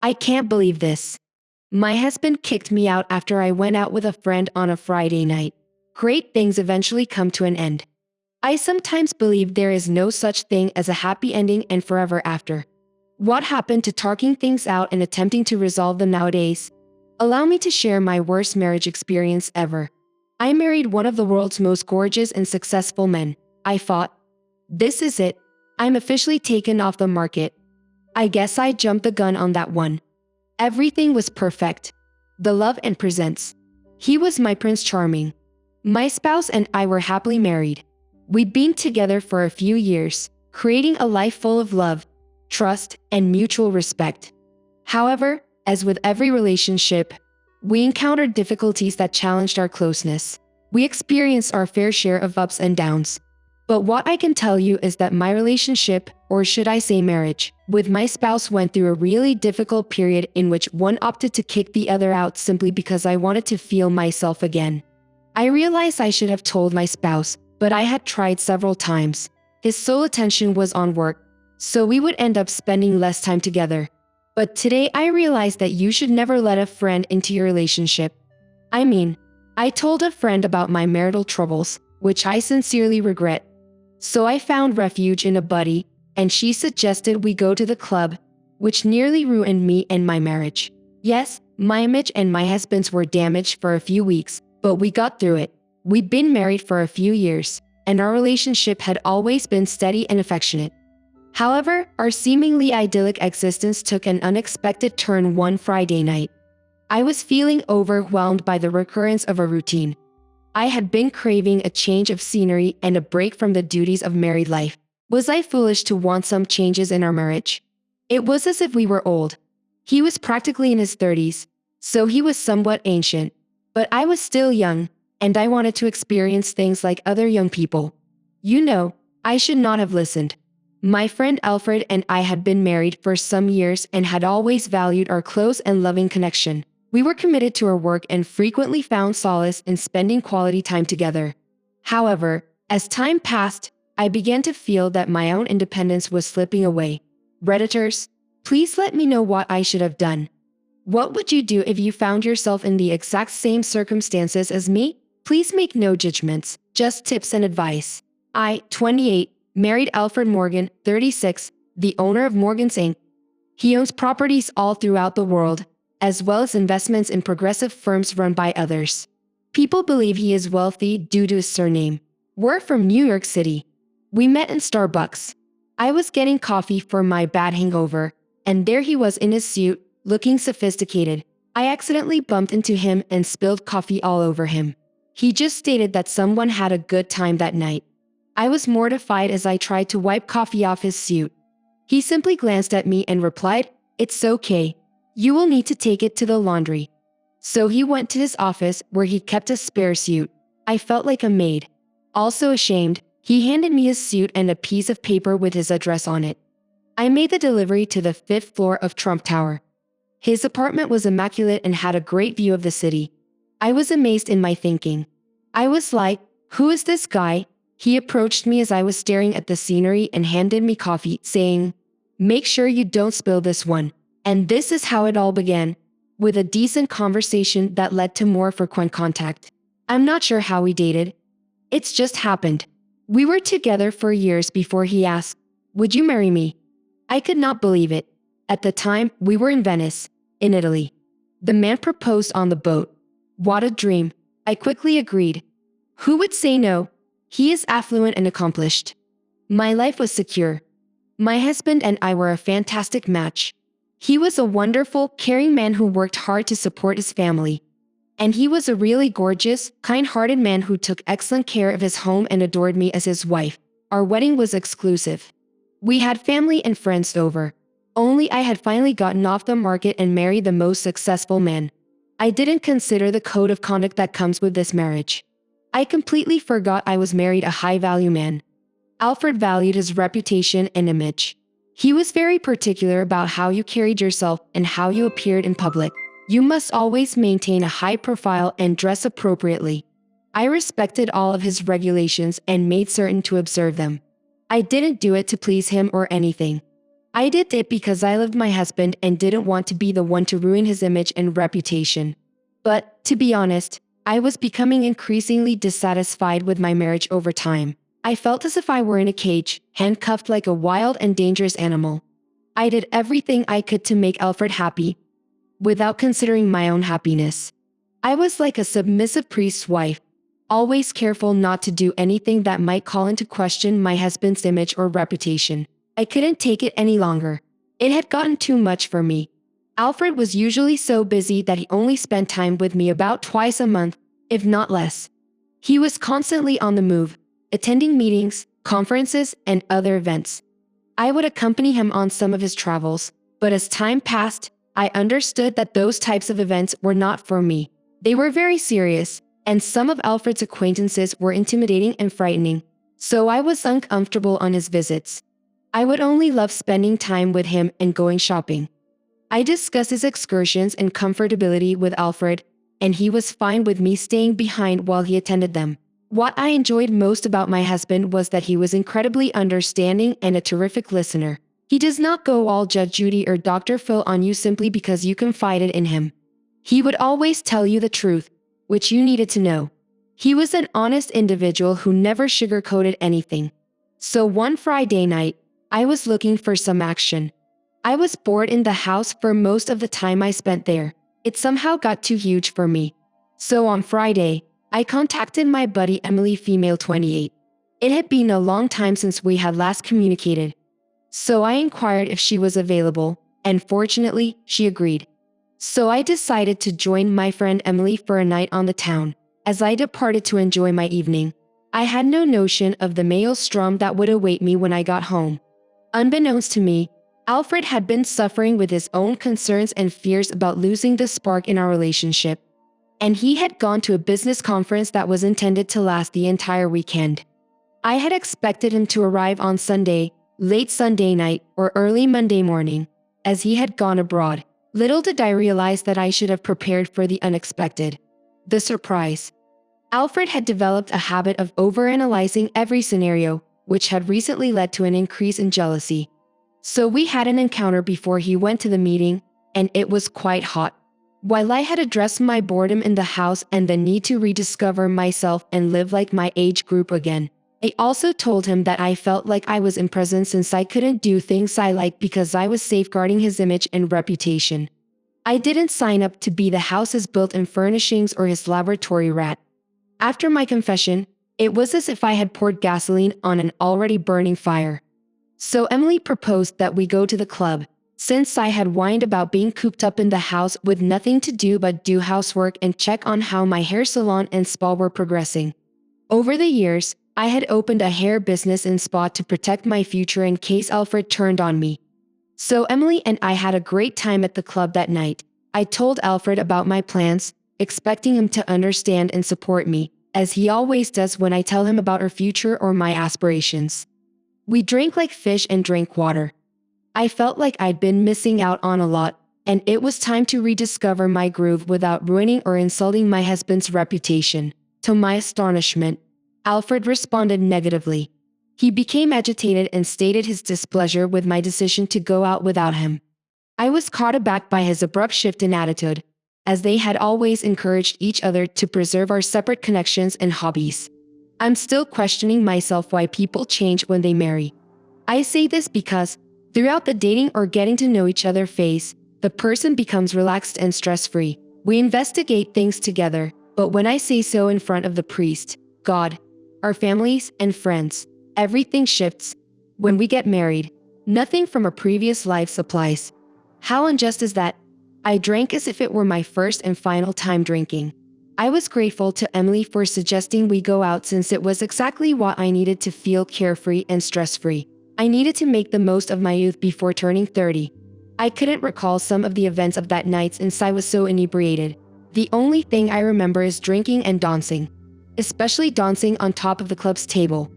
I can't believe this. My husband kicked me out after I went out with a friend on a Friday night. Great things eventually come to an end. I sometimes believe there is no such thing as a happy ending and forever after. What happened to talking things out and attempting to resolve them nowadays? Allow me to share my worst marriage experience ever. I married one of the world's most gorgeous and successful men. I thought, this is it. I'm officially taken off the market. I guess I jumped the gun on that one. Everything was perfect. The love and presents. He was my Prince Charming. My spouse and I were happily married. We'd been together for a few years, creating a life full of love, trust, and mutual respect. However, as with every relationship, we encountered difficulties that challenged our closeness. We experienced our fair share of ups and downs. But what I can tell you is that my relationship, or should I say marriage, with my spouse went through a really difficult period in which one opted to kick the other out simply because I wanted to feel myself again. I realized I should have told my spouse, but I had tried several times. His sole attention was on work, so we would end up spending less time together. But today I realized that you should never let a friend into your relationship. I told a friend about my marital troubles, which I sincerely regret. So I found refuge in a buddy, and she suggested we go to the club, which nearly ruined me and my marriage. Yes, my image and my husband's were damaged for a few weeks, but we got through it. We'd been married for a few years, and our relationship had always been steady and affectionate. However, our seemingly idyllic existence took an unexpected turn one Friday night. I was feeling overwhelmed by the recurrence of a routine. I had been craving a change of scenery and a break from the duties of married life. Was I foolish to want some changes in our marriage? It was as if we were old. He was practically in his 30s, so he was somewhat ancient. But I was still young, and I wanted to experience things like other young people. You know, I should not have listened. My friend Alfred and I had been married for some years and had always valued our close and loving connection. We were committed to our work and frequently found solace in spending quality time together. However, as time passed, I began to feel that my own independence was slipping away. Redditors, please let me know what I should have done. What would you do if you found yourself in the exact same circumstances as me? Please make no judgments, just tips and advice. I, 28, married Alfred Morgan, 36, the owner of Morgan's Inc. He owns properties all throughout the world, as well as investments in progressive firms run by others. People believe he is wealthy due to his surname. We're from New York City. We met in Starbucks. I was getting coffee for my bad hangover, and there he was in his suit, looking sophisticated. I accidentally bumped into him and spilled coffee all over him. He just stated that someone had a good time that night. I was mortified as I tried to wipe coffee off his suit. He simply glanced at me and replied, "It's okay. You will need to take it to the laundry." So he went to his office where he kept a spare suit. I felt like a maid. Also ashamed, he handed me his suit and a piece of paper with his address on it. I made the delivery to the 5th floor of Trump Tower. His apartment was immaculate and had a great view of the city. I was amazed in my thinking. I was like, who is this guy? He approached me as I was staring at the scenery and handed me coffee, saying, "Make sure you don't spill this one." And this is how it all began, with a decent conversation that led to more frequent contact. I'm not sure how we dated. It's just happened. We were together for years before he asked, "Would you marry me?" I could not believe it. At the time, we were in Venice, in Italy. The man proposed on the boat. What a dream. I quickly agreed. Who would say no? He is affluent and accomplished. My life was secure. My husband and I were a fantastic match. He was a wonderful, caring man who worked hard to support his family. And he was a really gorgeous, kind-hearted man who took excellent care of his home and adored me as his wife. Our wedding was exclusive. We had family and friends over. Only I had finally gotten off the market and married the most successful man. I didn't consider the code of conduct that comes with this marriage. I completely forgot I was married a high-value man. Alfred valued his reputation and image. He was very particular about how you carried yourself and how you appeared in public. You must always maintain a high profile and dress appropriately. I respected all of his regulations and made certain to observe them. I didn't do it to please him or anything. I did it because I loved my husband and didn't want to be the one to ruin his image and reputation. But, to be honest, I was becoming increasingly dissatisfied with my marriage over time. I felt as if I were in a cage, handcuffed like a wild and dangerous animal. I did everything I could to make Alfred happy, without considering my own happiness. I was like a submissive priest's wife, always careful not to do anything that might call into question my husband's image or reputation. I couldn't take it any longer. It had gotten too much for me. Alfred was usually so busy that he only spent time with me about twice a month, if not less. He was constantly on the move, attending meetings, conferences, and other events. I would accompany him on some of his travels, but as time passed, I understood that those types of events were not for me. They were very serious, and some of Alfred's acquaintances were intimidating and frightening, so I was uncomfortable on his visits. I would only love spending time with him and going shopping. I discussed his excursions and comfortability with Alfred, and he was fine with me staying behind while he attended them. What I enjoyed most about my husband was that he was incredibly understanding and a terrific listener. He does not go all Judge Judy or Dr. Phil on you simply because you confided in him. He would always tell you the truth, which you needed to know. He was an honest individual who never sugarcoated anything. So one Friday night, I was looking for some action. I was bored in the house for most of the time I spent there. It somehow got too huge for me. So on Friday, I contacted my buddy Emily, female 28. It had been a long time since we had last communicated. So I inquired if she was available, and fortunately, she agreed. So I decided to join my friend Emily for a night on the town. As I departed to enjoy my evening, I had no notion of the maelstrom that would await me when I got home. Unbeknownst to me, Alfred had been suffering with his own concerns and fears about losing the spark in our relationship. And he had gone to a business conference that was intended to last the entire weekend. I had expected him to arrive on Sunday, late Sunday night, or early Monday morning, as he had gone abroad. Little did I realize that I should have prepared for the unexpected. The surprise. Alfred had developed a habit of overanalyzing every scenario, which had recently led to an increase in jealousy. So we had an encounter before he went to the meeting, and it was quite hot. While I had addressed my boredom in the house and the need to rediscover myself and live like my age group again, I also told him that I felt like I was imprisoned since I couldn't do things I liked because I was safeguarding his image and reputation. I didn't sign up to be the house's built-in furnishings or his laboratory rat. After my confession, it was as if I had poured gasoline on an already burning fire. So Emily proposed that we go to the club, since I had whined about being cooped up in the house with nothing to do but do housework and check on how my hair salon and spa were progressing. Over the years, I had opened a hair business and spa to protect my future in case Alfred turned on me. So Emily and I had a great time at the club that night. I told Alfred about my plans, expecting him to understand and support me, as he always does when I tell him about our future or my aspirations. We drank like fish and drank water. I felt like I'd been missing out on a lot, and it was time to rediscover my groove without ruining or insulting my husband's reputation. To my astonishment, Alfred responded negatively. He became agitated and stated his displeasure with my decision to go out without him. I was caught aback by his abrupt shift in attitude, as they had always encouraged each other to preserve our separate connections and hobbies. I'm still questioning myself why people change when they marry. I say this because, throughout the dating or getting to know each other phase, the person becomes relaxed and stress-free. We investigate things together, but when I say so in front of the priest, God, our families, and friends, everything shifts. When we get married, nothing from a previous life applies. How unjust is that? I drank as if it were my first and final time drinking. I was grateful to Emily for suggesting we go out since it was exactly what I needed to feel carefree and stress-free. I needed to make the most of my youth before turning 30. I couldn't recall some of the events of that night since I was so inebriated. The only thing I remember is drinking and dancing, especially dancing on top of the club's table.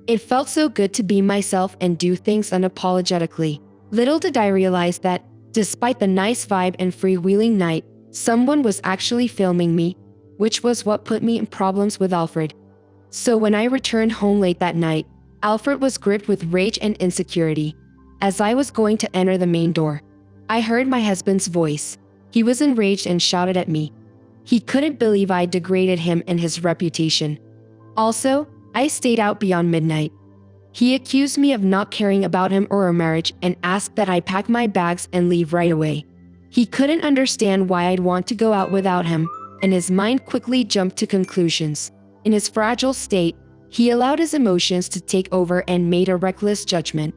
It felt so good to be myself and do things unapologetically. Little did I realize that, despite the nice vibe and freewheeling night, someone was actually filming me, which was what put me in problems with Alfred. So when I returned home late that night, Alfred was gripped with rage and insecurity. As I was going to enter the main door, I heard my husband's voice. He was enraged and shouted at me. He couldn't believe I degraded him and his reputation. Also, I stayed out beyond midnight. He accused me of not caring about him or our marriage and asked that I pack my bags and leave right away. He couldn't understand why I'd want to go out without him, and his mind quickly jumped to conclusions. In his fragile state, he allowed his emotions to take over and made a reckless judgment.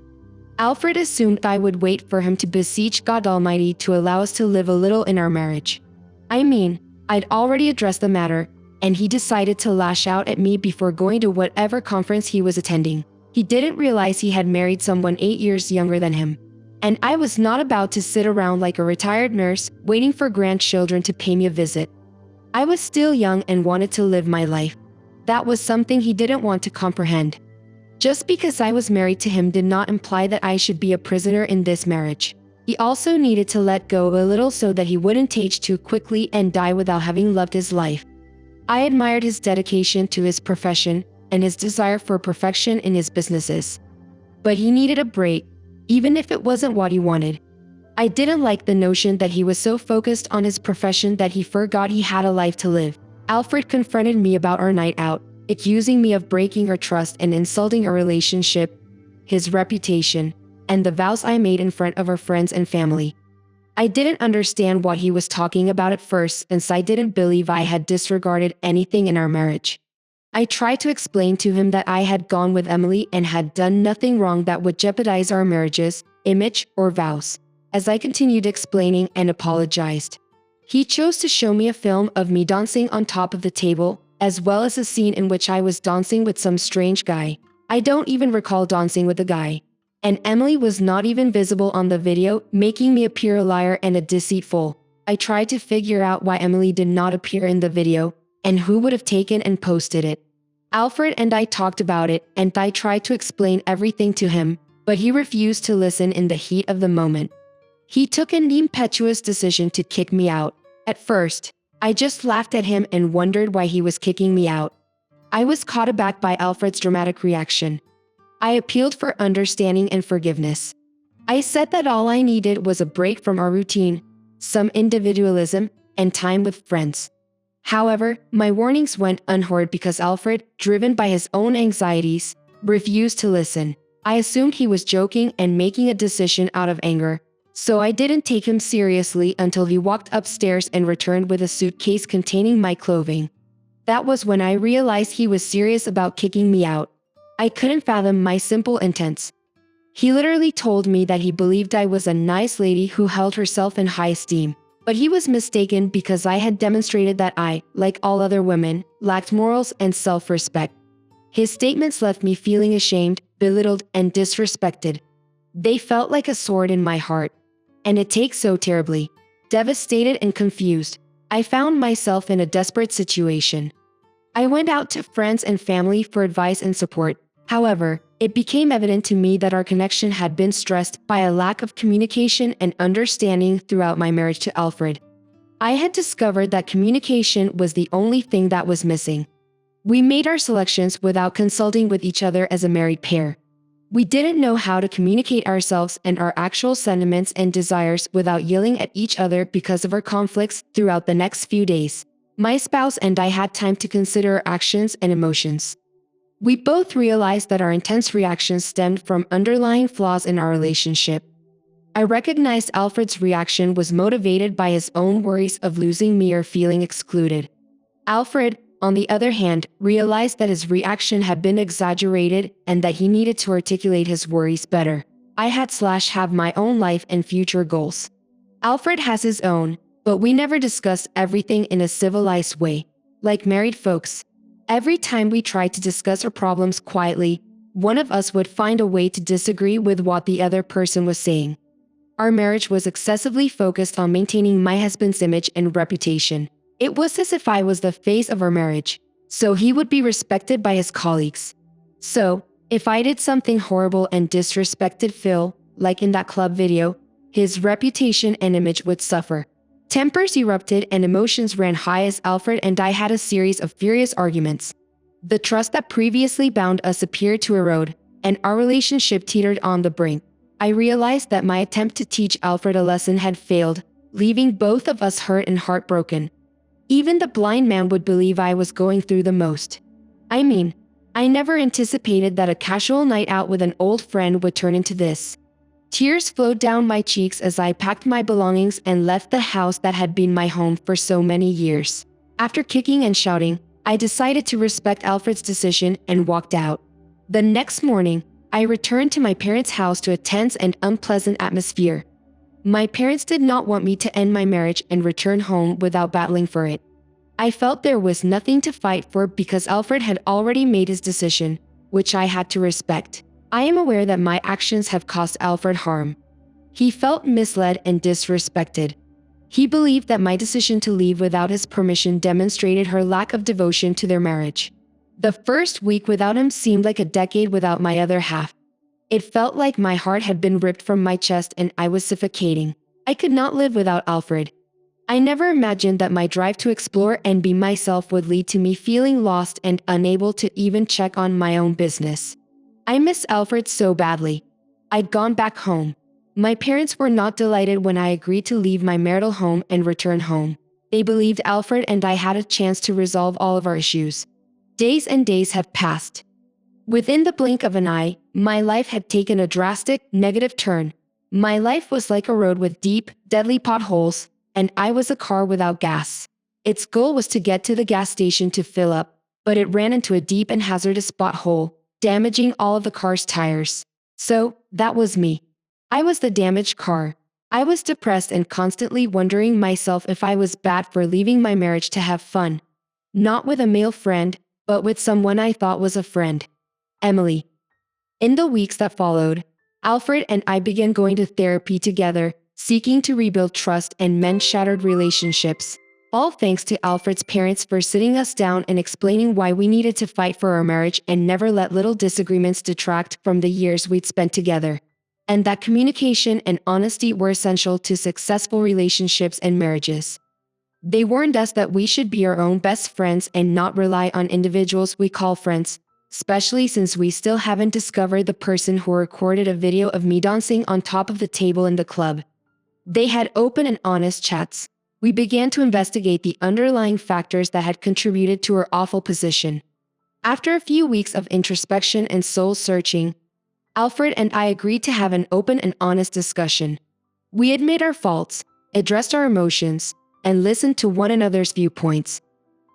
Alfred assumed I would wait for him to beseech God Almighty to allow us to live a little in our marriage. I mean, I'd already addressed the matter, and he decided to lash out at me before going to whatever conference he was attending. He didn't realize he had married someone 8 years younger than him. And I was not about to sit around like a retired nurse waiting for grandchildren to pay me a visit. I was still young and wanted to live my life. That was something he didn't want to comprehend. Just because I was married to him did not imply that I should be a prisoner in this marriage. He also needed to let go a little so that he wouldn't age too quickly and die without having loved his life. I admired his dedication to his profession and his desire for perfection in his businesses. But he needed a break, even if it wasn't what he wanted. I didn't like the notion that he was so focused on his profession that he forgot he had a life to live. Alfred confronted me about our night out, accusing me of breaking our trust and insulting our relationship, his reputation, and the vows I made in front of our friends and family. I didn't understand what he was talking about at first, since I didn't believe I had disregarded anything in our marriage. I tried to explain to him that I had gone with Emily and had done nothing wrong that would jeopardize our marriage's image or vows. As I continued explaining and apologized, he chose to show me a film of me dancing on top of the table, as well as a scene in which I was dancing with some strange guy. I don't even recall dancing with the guy. And Emily was not even visible on the video, making me appear a liar and a deceitful. I tried to figure out why Emily did not appear in the video, and who would have taken and posted it. Alfred and I talked about it, and I tried to explain everything to him, but he refused to listen in the heat of the moment. He took an impetuous decision to kick me out. At first, I just laughed at him and wondered why he was kicking me out. I was caught aback by Alfred's dramatic reaction. I appealed for understanding and forgiveness. I said that all I needed was a break from our routine, some individualism, and time with friends. However, my warnings went unheard because Alfred, driven by his own anxieties, refused to listen. I assumed he was joking and making a decision out of anger, so I didn't take him seriously until he walked upstairs and returned with a suitcase containing my clothing. That was when I realized he was serious about kicking me out. I couldn't fathom my simple intents. He literally told me that he believed I was a nice lady who held herself in high esteem. But he was mistaken because I had demonstrated that I, like all other women, lacked morals and self-respect. His statements left me feeling ashamed, belittled, and disrespected. They felt like a sword in my heart. And it ached so terribly. Devastated and confused, I found myself in a desperate situation. I went out to friends and family for advice and support. However, it became evident to me that our connection had been stressed by a lack of communication and understanding throughout my marriage to Alfred. I had discovered that communication was the only thing that was missing. We made our selections without consulting with each other as a married pair. We didn't know how to communicate ourselves and our actual sentiments and desires without yelling at each other because of our conflicts throughout the next few days. My spouse and I had time to consider our actions and emotions. We both realized that our intense reactions stemmed from underlying flaws in our relationship. I recognized Alfred's reaction was motivated by his own worries of losing me or feeling excluded. Alfred, on the other hand, realized that his reaction had been exaggerated and that he needed to articulate his worries better. I have my own life and future goals. Alfred has his own, but we never discuss everything in a civilized way. Like married folks, every time we tried to discuss our problems quietly, one of us would find a way to disagree with what the other person was saying. Our marriage was excessively focused on maintaining my husband's image and reputation. It was as if I was the face of our marriage, so he would be respected by his colleagues. So, if I did something horrible and disrespected Phil, like in that club video, his reputation and image would suffer. Tempers erupted and emotions ran high as Alfred and I had a series of furious arguments. The trust that previously bound us appeared to erode, and our relationship teetered on the brink. I realized that my attempt to teach Alfred a lesson had failed, leaving both of us hurt and heartbroken. Even the blind man would believe I was going through the most. I mean, I never anticipated that a casual night out with an old friend would turn into this. Tears flowed down my cheeks as I packed my belongings and left the house that had been my home for so many years. After kicking and shouting, I decided to respect Alfred's decision and walked out. The next morning, I returned to my parents' house to a tense and unpleasant atmosphere. My parents did not want me to end my marriage and return home without battling for it. I felt there was nothing to fight for because Alfred had already made his decision, which I had to respect. I am aware that my actions have caused Alfred harm. He felt misled and disrespected. He believed that my decision to leave without his permission demonstrated her lack of devotion to their marriage. The first week without him seemed like a decade without my other half. It felt like my heart had been ripped from my chest and I was suffocating. I could not live without Alfred. I never imagined that my drive to explore and be myself would lead to me feeling lost and unable to even check on my own business. I miss Alfred so badly. I'd gone back home. My parents were not delighted when I agreed to leave my marital home and return home. They believed Alfred and I had a chance to resolve all of our issues. Days and days have passed. Within the blink of an eye, my life had taken a drastic, negative turn. My life was like a road with deep, deadly potholes, and I was a car without gas. Its goal was to get to the gas station to fill up, but it ran into a deep and hazardous pothole, damaging all of the car's tires. So, that was me. I was the damaged car. I was depressed and constantly wondering myself if I was bad for leaving my marriage to have fun. Not with a male friend, but with someone I thought was a friend. Emily. In the weeks that followed, Alfred and I began going to therapy together, seeking to rebuild trust and mend shattered relationships. All thanks to Alfred's parents for sitting us down and explaining why we needed to fight for our marriage and never let little disagreements detract from the years we'd spent together. And that communication and honesty were essential to successful relationships and marriages. They warned us that we should be our own best friends and not rely on individuals we call friends, especially since we still haven't discovered the person who recorded a video of me dancing on top of the table in the club. They had open and honest chats. We began to investigate the underlying factors that had contributed to her awful position. After a few weeks of introspection and soul-searching, Alfred and I agreed to have an open and honest discussion. We admit our faults, addressed our emotions, and listened to one another's viewpoints.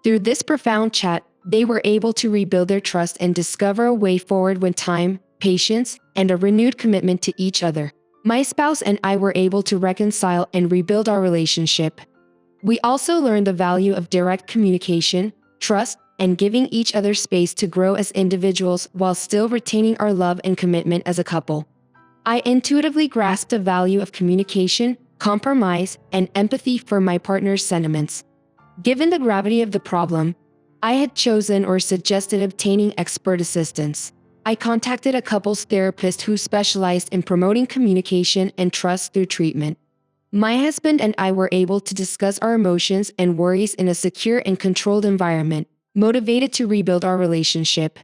Through this profound chat, they were able to rebuild their trust and discover a way forward with time, patience, and a renewed commitment to each other. My spouse and I were able to reconcile and rebuild our relationship. We also learned the value of direct communication, trust, and giving each other space to grow as individuals while still retaining our love and commitment as a couple. I intuitively grasped the value of communication, compromise, and empathy for my partner's sentiments. Given the gravity of the problem, I had chosen or suggested obtaining expert assistance. I contacted a couples therapist who specialized in promoting communication and trust through treatment. My husband and I were able to discuss our emotions and worries in a secure and controlled environment, motivated to rebuild our relationship.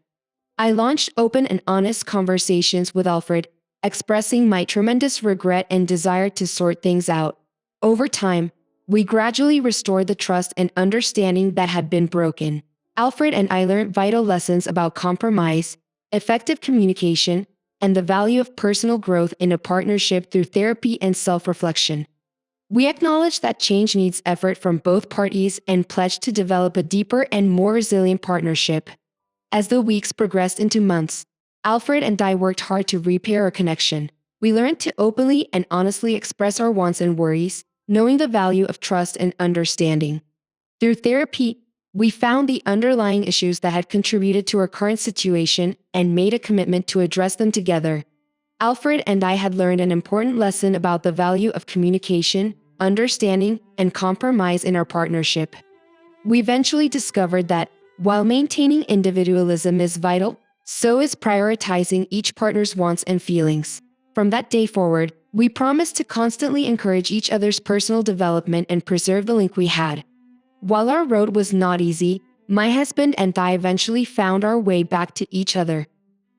I launched open and honest conversations with Alfred, expressing my tremendous regret and desire to sort things out. Over time, we gradually restored the trust and understanding that had been broken. Alfred and I learned vital lessons about compromise, effective communication, and the value of personal growth in a partnership through therapy and self-reflection. We acknowledge that change needs effort from both parties and pledged to develop a deeper and more resilient partnership. As the weeks progressed into months, Alfred and I worked hard to repair our connection. We learned to openly and honestly express our wants and worries, knowing the value of trust and understanding. Through therapy, we found the underlying issues that had contributed to our current situation and made a commitment to address them together. Alfred and I had learned an important lesson about the value of communication, understanding, and compromise in our partnership. We eventually discovered that, while maintaining individualism is vital, so is prioritizing each partner's wants and feelings. From that day forward, we promised to constantly encourage each other's personal development and preserve the link we had. While our road was not easy, my husband and I eventually found our way back to each other.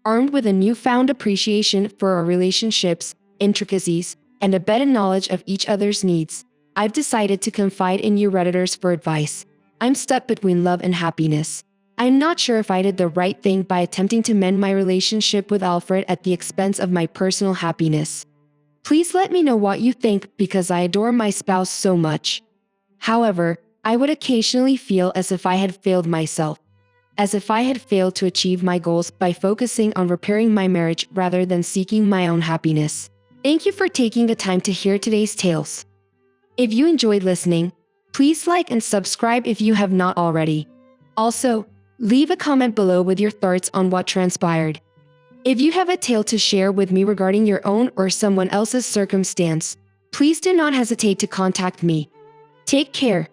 Armed with a newfound appreciation for our relationships, intricacies, and a better knowledge of each other's needs, I've decided to confide in you Redditors for advice. I'm stuck between love and happiness. I'm not sure if I did the right thing by attempting to mend my relationship with Alfred at the expense of my personal happiness. Please let me know what you think because I adore my spouse so much. However, I would occasionally feel as if I had failed myself, as if I had failed to achieve my goals by focusing on repairing my marriage rather than seeking my own happiness. Thank you for taking the time to hear today's tales. If you enjoyed listening, please like and subscribe if you have not already. Also, leave a comment below with your thoughts on what transpired. If you have a tale to share with me regarding your own or someone else's circumstance, please do not hesitate to contact me. Take care.